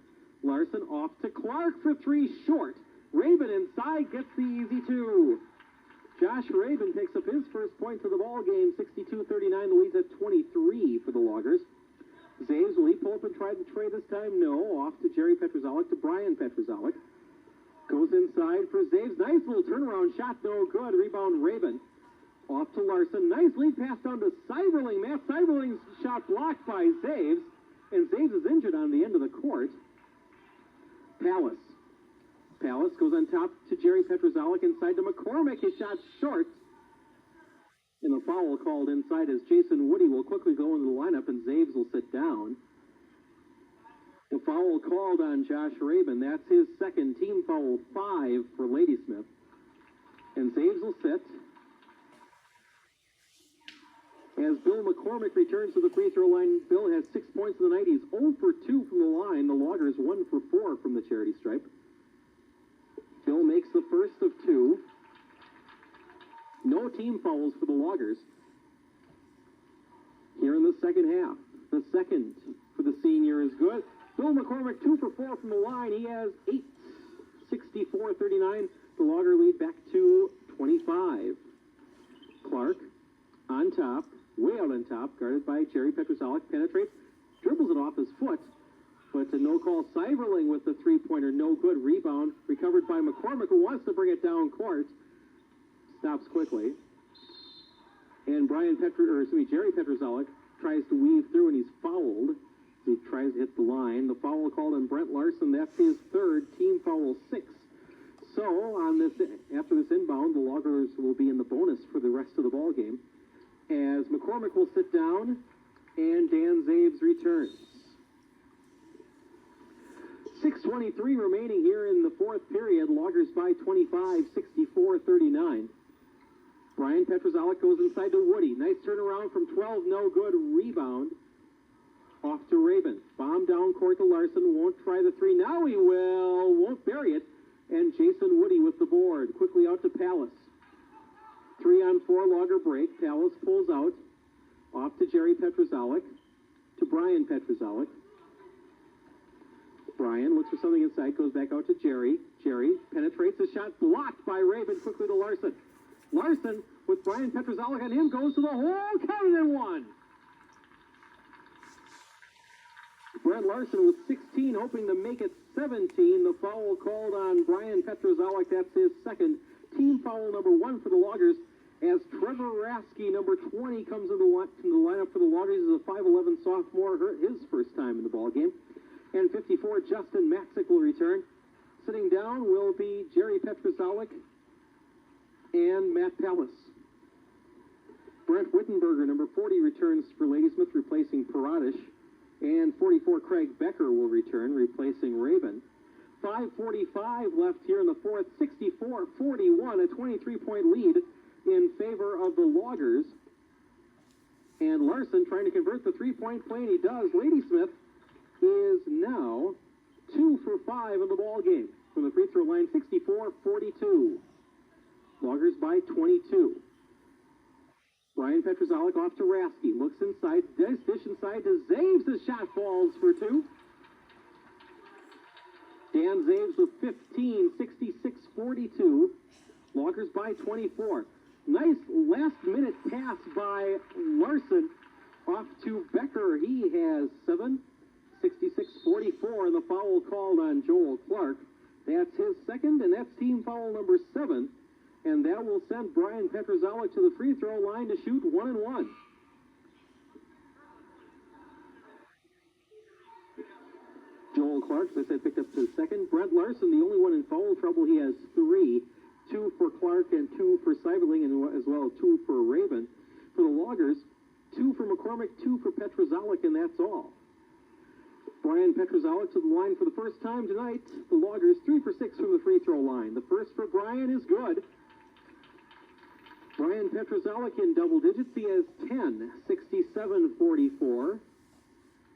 Larson off to Clark for 3, short. Rabin inside gets the easy 2. Josh Rabin picks up his first points of the ball game. 62-39. The lead's at 23 for the Loggers. Zaves, will he pull up and try the tray this time? No. Off to Jerry Petrozellik, to Brian Petrozellik. Goes inside for Zaves. Nice little turnaround shot, no good. Rebound Rabin. Off to Larson. Nice lead pass down to Seiberling. Matt Seiberling's shot blocked by Zaves. And Zaves is injured on the end of the court. Pallas. Pallas goes on top to Jerry Petrozellik. Inside to McCormick. His shot short. And the foul called inside as Jason Woody will quickly go into the lineup and Zaves will sit down. The foul called on Josh Rabin. That's his second, team foul 5 for Ladysmith. And Zaves will sit. As Bill McCormick returns to the free throw line, Bill has 6 points in the night. He's 0 for 2 from the line. The Loggers 1 for 4 from the charity stripe. Bill makes the first of 2. No team fouls for the Loggers here in the second half. The second for the senior is good. Bill McCormick 2 for 4 from the line. He has 8. 64-39. The Logger lead back to 25. Clark on top, way out on top, guarded by Jerry Petrozellik. Penetrates, dribbles it off his foot. But to no call. Seiberling with the three-pointer, no good. Rebound recovered by McCormick, who wants to bring it down court. Stops quickly. And Jerry Petrozellik tries to weave through, and he's fouled. He tries to hit the line. The foul called on Brent Larson. That's his third, team foul 6. So after this inbound, the Loggers will be in the bonus for the rest of the ball game, as McCormick will sit down and Dan Zaves returns. 6:23 remaining here in the fourth period. Loggers by 25, 64-39. Brian Petrozellik goes inside to Woody. Nice turnaround from 12, no good. Rebound off to Raven. Bomb down court to Larson. Won't try the three. Now he will. Won't bury it. And Jason Woody with the board. Quickly out to Pallas. 3-on-4 Logger break. Pallas pulls out. Off to Jerry Petrozellik. To Brian Petrozellik. Brian looks for something inside. Goes back out to Jerry. Jerry penetrates. The shot blocked by Raven. Quickly to Larson. Larson with Brian Petrozellik on him. Goes to the hole. Counted and one. Brent Larson with 16, hoping to make it 17. The foul called on Brian Petrozellik. That's his second. Team foul number 1 for the Loggers, as Trevor Rasky, number 20, comes in the lineup for the Loggers as a 5'11 sophomore. His first time in the ballgame. And 54, Justin Maxick will return. Sitting down will be Jerry Petrozellik and Matt Pallas. Brent Wittenberger, number 40, returns for Ladysmith, replacing Paradish. And 44, Craig Becker will return, replacing Raven. 5:45 left here in the fourth. 64-41, a 23-point lead in favor of the Loggers. And Larson trying to convert the three-point play, and he does. Ladysmith is now 2 for 5 in the ball game from the free throw line. 64-42. Loggers by 22. Brian Petrozellik off to Rasky. Looks inside. Dish inside to Zaves. The shot falls for 2. Dan Zaves with 15. 66-42. Loggers by 24. Nice last-minute pass by Larson off to Becker. He has 7. 66-44. And the foul called on Joel Clark. That's his second, and that's team foul number 7. And that will send Brian Petrozellik to the free throw line to shoot 1-1. Joel Clark, as I said, picked up his second. Brent Larson, the only one in foul trouble. He has 3. 2 for Clark and 2 for Seiberling, and as well 2 for Raven. For the Loggers, 2 for McCormick, 2 for Petrozellik, and that's all. Brian Petrozellik to the line for the first time tonight. The Loggers 3 for 6 from the free throw line. The first for Brian is good. Brian Petrozellik in double digits. He has 10, 67-44.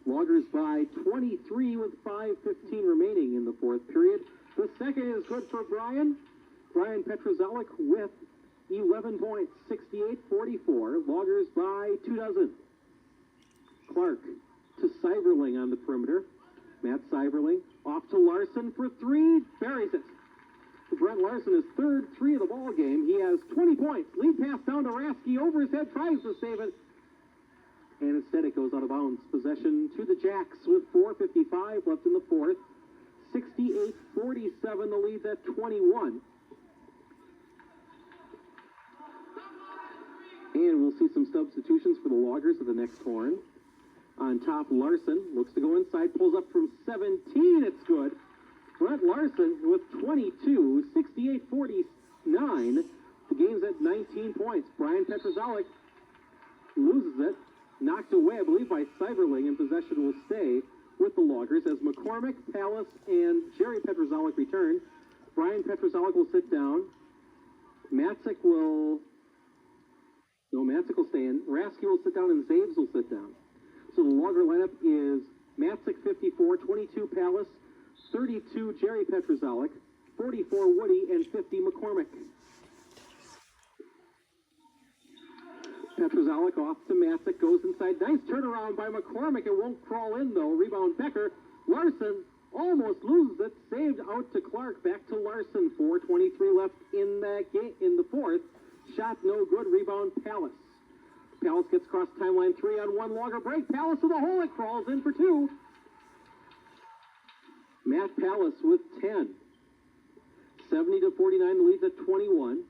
Loggers by 23 with 5:15 remaining in the fourth period. The second is good for Brian. Brian Petrozellik with 11 points, 68-44. Loggers by 2 dozen. Clark to Seiberling on the perimeter. Matt Seiberling off to Larson for 3. Buries it. Brent Larson, his third 3 of the ball game. He has 20 points. Lead pass down to Rasky. Over his head, tries to save it. And instead it goes out of bounds. Possession to the Jacks with 4:55 left in the fourth. 68-47, the lead's at 21. And we'll see some substitutions for the Loggers at the next horn. On top, Larson looks to go inside, pulls up from 17. It's good. Brent Larson with 22, 68-49. The game's at 19 points. Brian Petrozellik loses it. Knocked away, I believe, by Seiberling, and possession will stay with the Loggers as McCormick, Pallas, and Jerry Petrozellik return. Brian Petrozellik will sit down. Maxick will stay in. Rasky will sit down, and Zaves will sit down. So the Logger lineup is Maxick 54, 22 Pallas, 32 Jerry Petrozellik, 44 Woody, and 50 McCormick. Petrozellik off to Maxick, goes inside. Nice turnaround by McCormick. It won't crawl in, though. Rebound Becker. Larson almost loses it. Saved out to Clark. Back to Larson. 4:23 left in that game, in the fourth. Shot no good. Rebound Pallas. Pallas gets across timeline. 3-on-1 Logger break. Pallas to the hole. It crawls in for 2. Matt Pallas with 10. 70-49, the lead's at 21.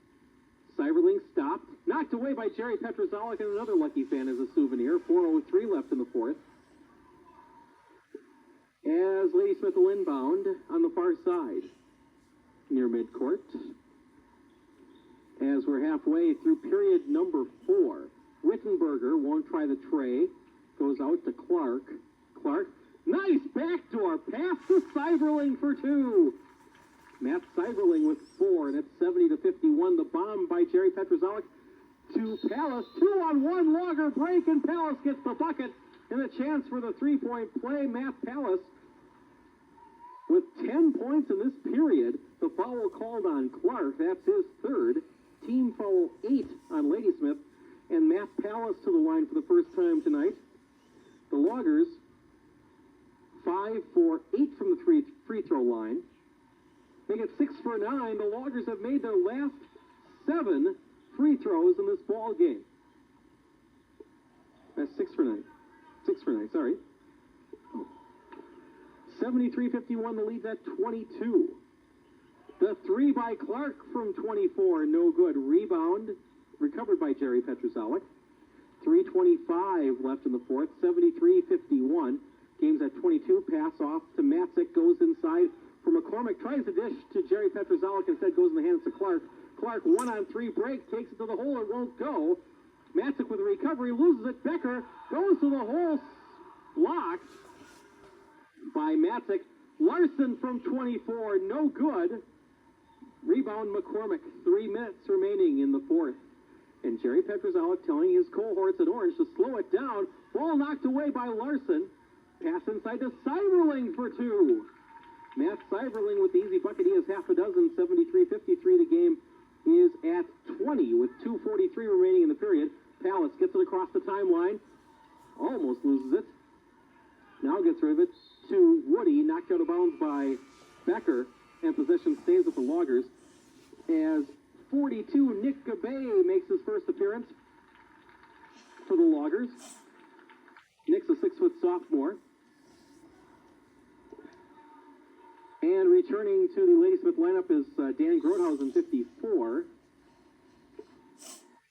Cyberling stopped. Knocked away by Jerry Petrozolik, and another lucky fan as a souvenir. 4:03 left in the fourth. As Ladysmith will inbound on the far side, near midcourt. As we're halfway through period number 4. Wittenberger won't try the tray. Goes out to Clark. Clark, nice backdoor pass to Cyberling for 2. Matt Cyberling with 4, and it's 70-51. The bomb by Jerry Petrozolik to Pallas. 2-on-1 Logger break, and Pallas gets the bucket. And a chance for the three-point play. Matt Pallas with 10 points in this period. The foul called on Clark. That's his third. Team foul 8 on Ladysmith. And Matt Pallas to the line for the first time tonight. The Loggers 5 for 8 from the free throw line. They get 6 for 9. The Loggers have made their last 7 free throws in this ball game. That's 6 for 9. 6 for 9, sorry. 73-51, the lead's at 22. The 3 by Clark from 24, no good. Rebound, recovered by Jerry Petrozolik. 3:25 left in the fourth, 73-51. Game's at 22, pass off to Matzik, goes inside for McCormick, tries to dish to Jerry Petrozolik, instead goes in the hands to Clark. Clark, 1-on-3 break, takes it to the hole, it won't go. Matzik with a recovery, loses it. Becker goes to the hole, blocked by Matzik. Larson from 24, no good. Rebound McCormick. 3 minutes remaining in the fourth. And Jerry Petrozolik telling his cohorts in orange to slow it down. Ball knocked away by Larson. Pass inside to Cyberling for 2. Matt Cyberling with the easy bucket. He has half a dozen. 73-53. The game is at 20 with 2:43 remaining in the period. Pallas gets it across the timeline. Almost loses it. Now gets rid of it to Woody. Knocked out of bounds by Becker. And possession stays with the Loggers. As 42, Nick Gabay makes his first appearance for the Loggers. Nick's a 6-foot sophomore. And returning to the Ladysmith lineup is Dan Grothausen, 54.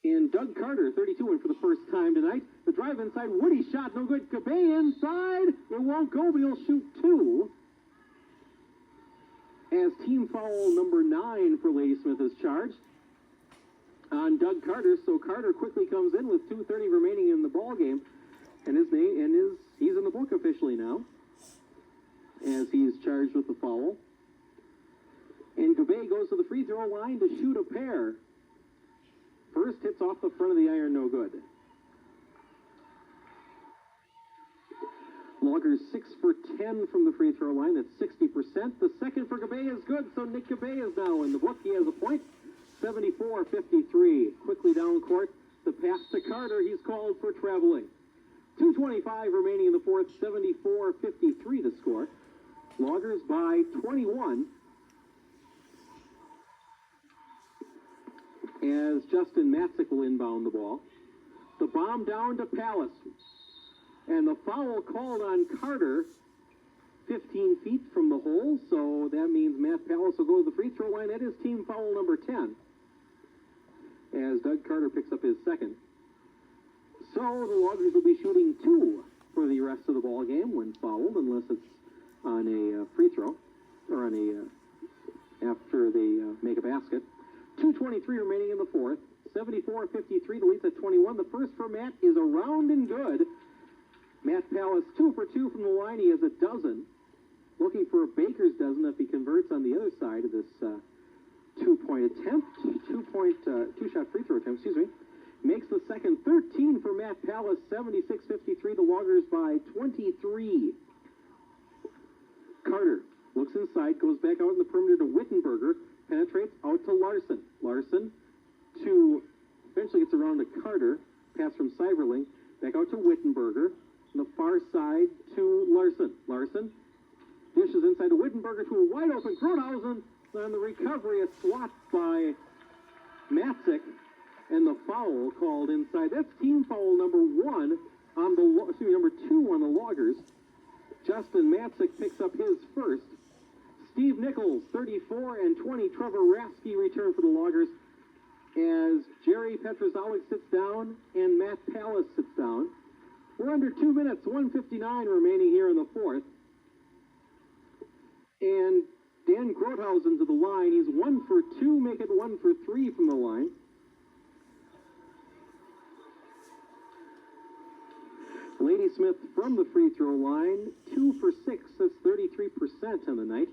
And Doug Carter, 32, and for the first time tonight. The drive inside, Woody shot, no good. Gabay inside, it won't go, but he'll shoot 2. As team foul number 9 for Ladysmith is charged on Doug Carter. So Carter quickly comes in with 2:30 remaining in the ball game, and he's in the book officially now, as he's charged with the foul. And Gabay goes to the free throw line to shoot a pair. First hits off the front of the iron, no good. Loggers 6 for 10 from the free throw line. That's 60%. The second for Gabay is good, so Nick Gabay is now in the book. He has a point. 74-53. Quickly down court. The pass to Carter. He's called for traveling. 2:25 remaining in the fourth. 74-53 to score. Loggers by 21. As Justin Matzik will inbound the ball. The bomb down to Pallas. And the foul called on Carter, 15 feet from the hole, so that means Matt Pallas will go to the free throw line. That is team foul number 10, as Doug Carter picks up his second. So the Loggers will be shooting 2 for the rest of the ball game when fouled, unless it's on a free throw, or on a after they make a basket. 2:23 remaining in the fourth. 74-53, the lead's at 21. The first for Matt is around and good. Matt Pallas 2 for 2 from the line. He has a dozen. Looking for a baker's dozen if he converts on the other side of this two-point attempt. Two-shot free throw attempt, excuse me. Makes the second. 13 for Matt Pallas. 76-53. The Loggers by 23. Carter looks inside, goes back out in the perimeter to Wittenberger. Penetrates out to Larson. Larson to eventually gets around to Carter. Pass from Cyberling. Back out to Wittenberger. On the far side to Larson. Larson dishes inside to Wittenberger to a wide open Grothausen. On the recovery, a swat by Matzik, and the foul called inside. That's team foul number 1 on number 2 on the Loggers. Justin Matzik picks up his first. Steve Nichols, 34 and 20. Trevor Rasky return for the Loggers as Jerry Petrozowic sits down and Matt Pallas sits down. We're under 2 minutes, 1:59 remaining here in the fourth. And Dan Grothausen to the line. He's 1 for 2, make it 1 for 3 from the line. Ladysmith from the free throw line, 2 for 6. That's 33% on the night.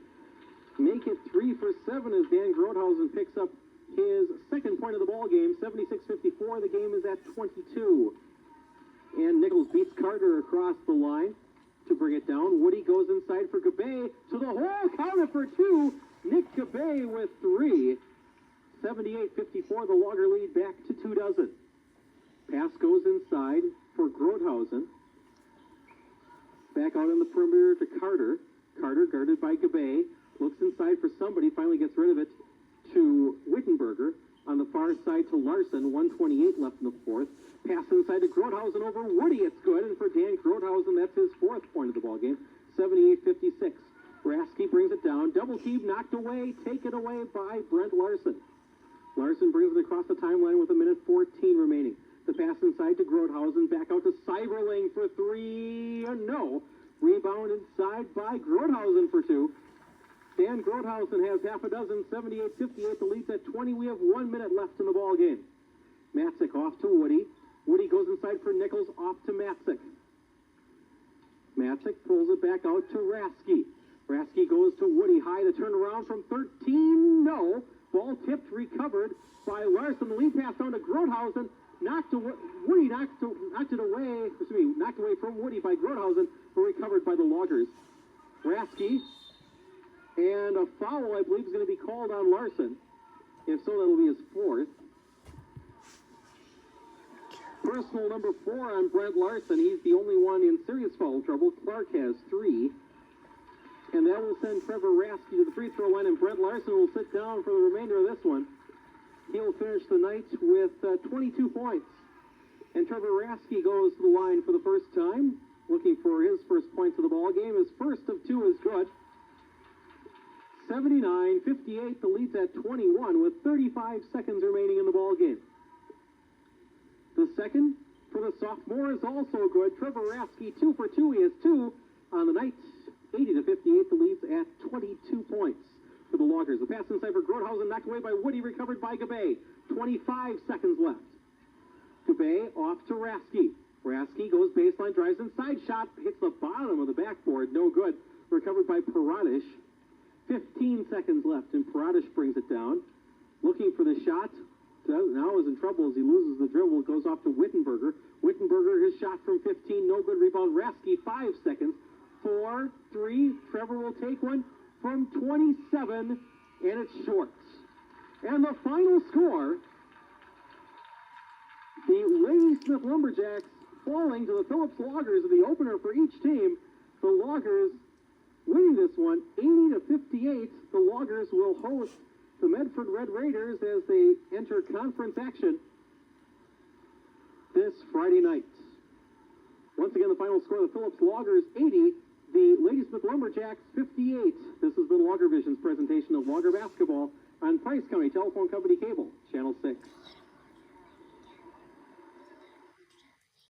Make it 3 for 7 as Dan Grothausen picks up his second point of the ball game. 76-54. The game is at 22. And Nichols beats Carter across the line to bring it down. Woody goes inside for Gabay to the hole. Count it for 2. Nick Gabay with 3. 78-54. The Logger lead back to 2 dozen. Pass goes inside for Grothausen. Back out on the perimeter to Carter. Carter guarded by Gabay. Looks inside for somebody. Finally gets rid of it to Wittenberger. On the far side to Larson. 1:28 left in the fourth. Pass inside to Grothausen over Woody. It's good. And for Dan Grothausen, that's his fourth point of the ball game. 78-56. Rasky brings it down. Double keep knocked away. Taken away by Brent Larson. Larson brings it across the timeline with 1:14 remaining. The pass inside to Grothausen. Back out to Seiberling for 3. No. Rebound inside by Grothausen for 2. Dan Grothausen has half a dozen. 78-58. The lead's at 20. We have 1 minute left in the ball game. Matzik off to Woody. Woody goes inside for Nichols. Off to Matzik. Matzik pulls it back out to Rasky. Rasky goes to Woody. High to turn around from 13. No. Ball tipped, recovered by Larson. The lead pass down to Grothausen. Knocked away from Woody by Grothausen, but recovered by the Loggers. Rasky, and a foul, I believe, is going to be called on Larson. If so, that'll be his fourth. Personal number 4 on Brent Larson. He's the only one in serious foul trouble. Clark has 3. And that will send Trevor Rasky to the free throw line, and Brent Larson will sit down for the remainder of this one. He'll finish the night with 22 points. And Trevor Rasky goes to the line for the first time, looking for his first points of the ball game. His first of 2 is good. 79-58, the lead's at 21 with 35 seconds remaining in the ball game. The second for the sophomore is also good. Trevor Rasky, 2 for 2. He has 2 on the night. 80-58, the lead's at 22 points for the Loggers. The pass inside for Grothausen, knocked away by Woody, recovered by Gabay. 25 seconds left. Gabay off to Rasky. Rasky goes baseline, drives inside, shot, hits the bottom of the backboard, no good. Recovered by Paradish. 15 seconds left, and Paradish brings it down. Looking for the shot. Now is in trouble as he loses the dribble. Goes off to Wittenberger. Wittenberger, his shot from 15, no good. Rebound, Rasky, 5 seconds. 4, 3, Trevor will take one from 27, and it's short. And the final score, the Ladysmith Lumberjacks falling to the Phillips Loggers of the opener for each team. The Loggers winning this one, 80-58. The Loggers will host the Medford Red Raiders as they enter conference action this Friday night. Once again, the final score, the Phillips Loggers 80, the Ladysmith Lumberjacks 58. This has been Logger Vision's presentation of Logger basketball on Price County Telephone Company Cable, Channel 6.